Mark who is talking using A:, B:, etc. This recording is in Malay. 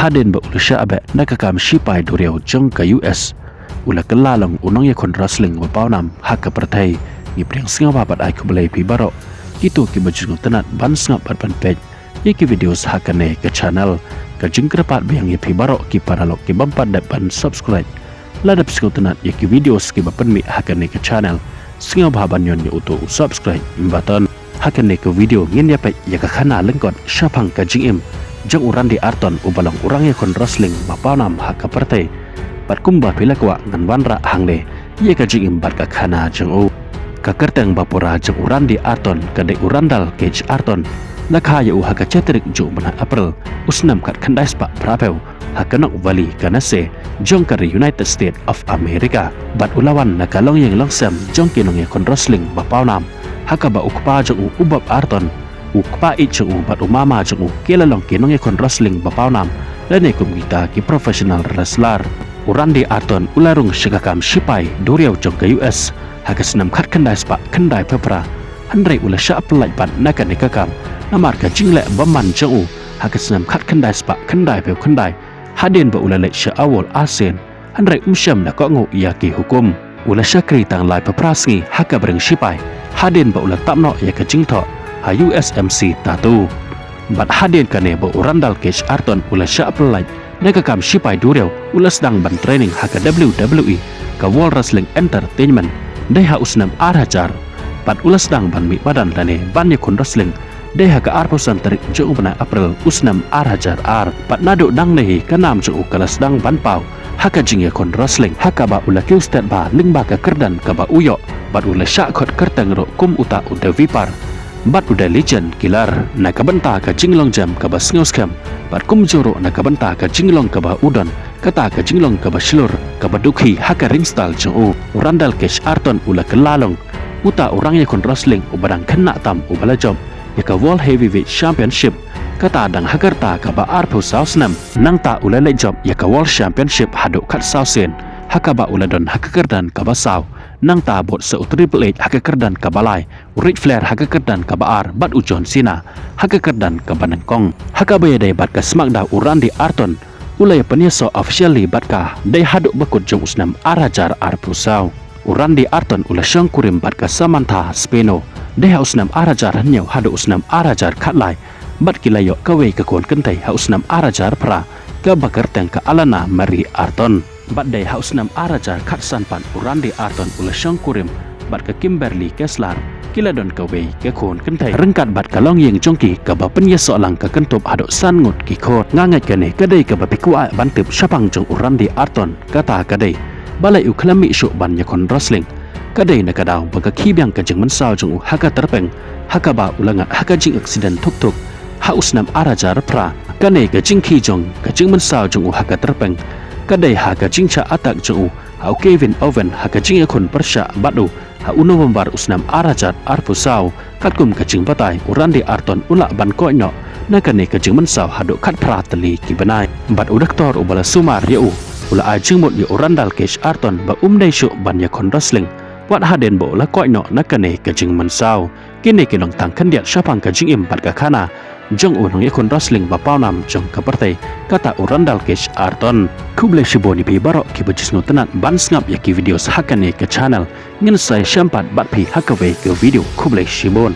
A: haden ba ulasha abe nakakam shipai duriau jong ka US ula kelalong unong ya kon wrestling ba paunam hak pertai ni priang singa babat ai kubelai pi baro itu ki bajung tenat ban snap pat pan page ki videos hakane ke channel ka jingkrapat biang ya pi baro ki paralok ki bampan dapat subscribe ladap singo tenat ki videos ki bapan mi hakane ke channel singa baban yon ya uto subscribe button hakane ke video ngin ya pa ya ka khana lengkot syapang ka jingim jang uran di Arton ubalang urang ya kon wrestling bapanam hak partai bat kumba pila kwa ngan wanra hangle ye ka jingim bat ka khana jang u ka kerteng bapura jang uran di Arton ka de urandal cage Arton nakha ya u hak cetrik ju mana April usnam kat khandais pa prapeu hakanok valley kanase jong ka United States of America bat ulawan nakalong yang langsam jong kinong ya kon wrestling bapanam hakaba ukpa jang ubab Arton ukpa ichung bat umama jung kelalong kinong ekon wrestling bapawnam lane kum kita ki professional wrestler urandi Arton ularung shigakam shipai duriau jong ke US hakasnam khat khandai spa khandai pepra handrai ula sha apply pat nakan ekakam namar ka jingle baman jung hakasnam khat khandai spa khandai pe khandai haden ba ula le sha awol asen handrai umsham na ko ngo ya ki hukum ula shakri tang lai peprasngi hakabreng shipai haden ba ula tapno ya ka jingtho ha USMC tatu bat haden kane bo urandal cage Arton ula sha apply nakakam shipai duriau ula sedang ban training haka WWE ka World Wrestling Entertainment dai ha usnam arhajar bat ula sedang ban mi badan lane ban yakun wrestling dai ha ka arposan tarik jung bana April usnam arhajar ar bat nado dang nehi kanam jung kala sedang ban pau haka jing yakun wrestling haka ba ula kiustat ba lingba ka kerdan ka ba uyo bat ula sha khot kertang ro kum uta uda vipar bat udah legend killer nak benta ka jinglong jam ka bas ngoskem bat kumjoro nak benta ka jinglong ka ba udon kata ka jinglong ka ba shlur ka ba dukhi haka ringstyle chu urandal kesh Arton ula kelalong uta orang ya kon wrestling ubadang kena tam ubala job ya ka World Heavyweight Championship kata dang hakarta ka ba arpu sausnam nang ta ula le job ya ka World Championship hado kat sausen haka ba ula don hakakerdan ka ba saw nang ta bot se Triple H hakakerdan ka balai Ric Flair hakakerdan ka baar bat u John Cena hakakerdan ka banangkong hakabaya dai bat ka SmackDown urandi Arton ulai penyeso officially bat ka dai haduk bakut jong usnam arajar arpusaw urandi Arton ula syang kurim bat ka Samantha Spino dai usnam arajar nyau haduk usnam arajar khatlai bat kilayo kawe ka kon kentai ha usnam arajar pra ka bakar teng ka Alana Marie Arton bat dai hausnam arajar khat sanpan urandi Arton ula syang kurim bat ka Kimberly Kessler kila don ka wei ke khon kentai rengkat bat ka long yeng jongki ka ba penya solang ka kentup hado san ngut ki khot ngangai kane kadai ka ba pikwa bantip syapang jong urandi Arton kata kadai balai u klami syuk ban yakon wrestling kadai na kadaw baga khibyang ka jeng mensaw jong haka terpeng haka ba ulangat haka jing accident tuk hausnam arajar pra kane ka jingki jong ka jeng mensaw jong haka terpeng kadai haka jingcha atak jong hau Kevin Owen haka jing yakon persya badu ha uno membar usnam arajat arpusaw katkum kajing patai urandi Arton ula ban koinyo nakane kajing mensaw hado kat prateli kibanai bat udaktor ubala sumar yau ula ajing mot yu urandal cage Arton ba umdai syuk ban yakon wrestling wat haden bo ula koinyo nakane kajing mensaw kini kinong tangkan diat syapang kajing im bat kakana jong unong yakon wrestling bapawnam jong kapartai kata urandal cage Arton kuble shiboni pi barok ki bajisno tenat ban ngap ya ki videos hakane ke channel ngin sai syampat bat pi hakawe ke video kuble shibon